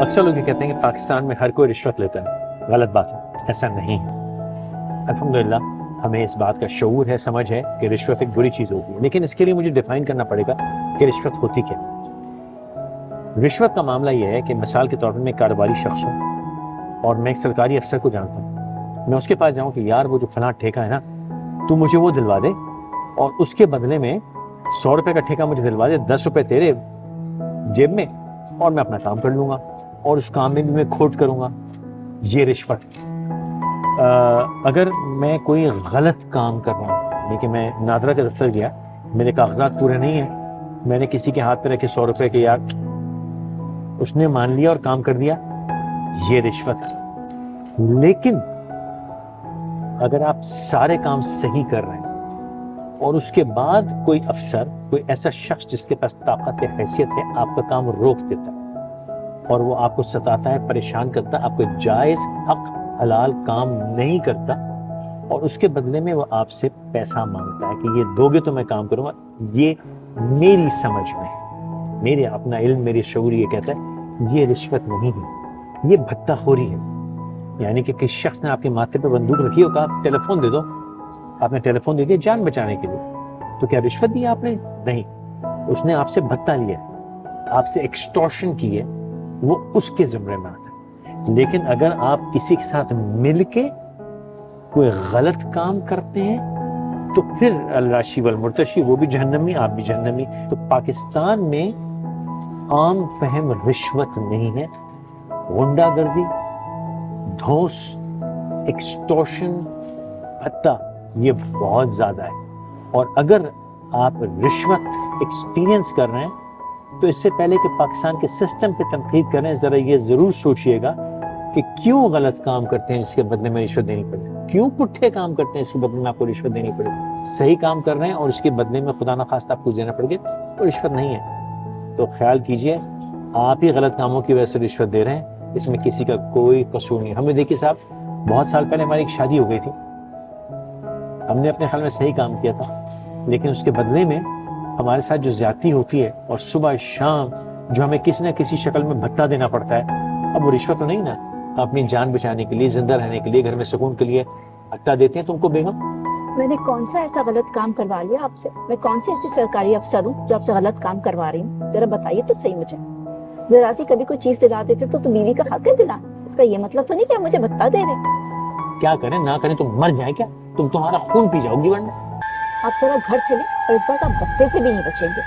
اکثر لوگ یہ کہتے ہیں کہ پاکستان میں ہر کوئی رشوت لیتا ہے، غلط بات ہے، ایسا نہیں ہے۔ الحمدللہ ہمیں اس بات کا شعور ہے، سمجھ ہے کہ رشوت ایک بری چیز ہوتی ہے، لیکن اس کے لیے مجھے ڈیفائن کرنا پڑے گا کہ رشوت ہوتی کیا۔ رشوت کا معاملہ یہ ہے کہ مثال کے طور پر میں کاروباری شخص ہوں اور میں ایک سرکاری افسر کو جانتا ہوں، میں اس کے پاس جاؤں کہ یار وہ جو فلاں ٹھیکہ ہے نا، تو مجھے وہ دلوا دے اور اس کے بدلے میں 100 روپے کا ٹھیکہ مجھے دلوا دے، 10 روپے تیرے جیب میں اور میں اپنا کام کر لوں گا اور اس کام میں بھی میں کھوٹ کروں گا، یہ رشوت۔ اگر میں کوئی غلط کام کر رہا ہوں، لیکن میں نادرہ کے دفتر گیا، میرے کاغذات پورے نہیں ہیں، میں نے کسی کے ہاتھ پہ رکھے 100 روپے کے، یار اس نے مان لیا اور کام کر دیا، یہ رشوت۔ لیکن اگر آپ سارے کام صحیح کر رہے ہیں اور اس کے بعد کوئی افسر، کوئی ایسا شخص جس کے پاس طاقت یا حیثیت ہے، آپ کا کام روک دیتا ہے اور وہ آپ کو ستاتا ہے، پریشان کرتا ہے، آپ کو جائز حق حلال کام نہیں کرتا اور اس کے بدلے میں وہ آپ سے پیسہ مانگتا ہے کہ یہ دو گے تو میں کام کروں گا، یہ میری سمجھ میں، میرے اپنا علم، میری شعور یہ کہتا ہے یہ رشوت نہیں ہے، یہ بھتہ خوری ہے۔ یعنی کہ کسی شخص نے آپ کے ماتھے پہ بندوق رکھی اور کہا ٹیلی فون دے دو، آپ نے ٹیلی فون دے دیا جان بچانے کے لیے، تو کیا رشوت دی آپ نے؟ نہیں، اس نے آپ سے بھتہ لیا، آپ سے ایکسٹورشن کی ہے، وہ اس کے زمرے میں آتا ہے۔ لیکن اگر آپ کسی کے ساتھ مل کے کوئی غلط کام کرتے ہیں تو پھر الراشی والمرتشی، وہ بھی جہنمی، آپ بھی جہنمی۔ تو پاکستان میں عام فہم رشوت نہیں ہے، غنڈہ گردی، دھوس، ایکسٹورشن، بھتہ، یہ بہت زیادہ ہے۔ اور اگر آپ رشوت ایکسپیرینس کر رہے ہیں تو اس سے پہلے کہ پاکستان کے سسٹم پہ تنقید کریں، ذرا یہ ضرور سوچئے گا کہ کیوں غلط کام کرتے ہیں جس کے بدلے میں رشوت دینی پڑے، کیوں پٹھے کام کرتے ہیں اس کے بدلے میں آپ کو رشوت دینی پڑے۔ صحیح کام کر رہے ہیں اور اس کے بدلے میں خدا نخواستہ آپ کو دینا پڑے گا تو رشوت نہیں ہے۔ تو خیال کیجئے، آپ ہی غلط کاموں کی وجہ سے رشوت دے رہے ہیں، اس میں کسی کا کوئی قصور نہیں۔ ہمیں دیکھیے صاحب، بہت سال پہلے ہماری ایک شادی ہو گئی تھی، ہم نے اپنے خیال میں صحیح کام کیا تھا، لیکن اس کے بدلے میں ہمارے ساتھ جو زیادتی ہوتی ہے اور صبح شام جو ہمیں کسی نہ کسی شکل میں بھتہ دینا پڑتا ہے، اب وہ رشوت تو نہیں نا۔ اپنی جان بچانے کے لیے، زندہ رہنے کے لیے، گھر میں سکون کے لیے بھتہ دیتے ہیں تم کو بیگم۔ میں نے کون سا ایسا غلط کام کروا لیا آپ سے؟ میں کون سی ایسی سرکاری افسر ہوں جو آپ سے غلط کام کروا رہی ہوں؟ ذرا بتائیے تو صحیح مجھے۔ ذرا سی کبھی کوئی چیز دلا دیتے تو بیوی کا حق ہے دلانا، اس کا یہ مطلب تو نہیں کہ آپ مجھے بھتہ دے رہے۔ کیا کریں نہ کریں، تم مر جائیں کیا؟ تم تمہارا خون پی جاؤ گی ورنہ۔ آپ ذرا گھر چلیں اور اس بار آپ بھتے سے بھی نہیں بچیں گے۔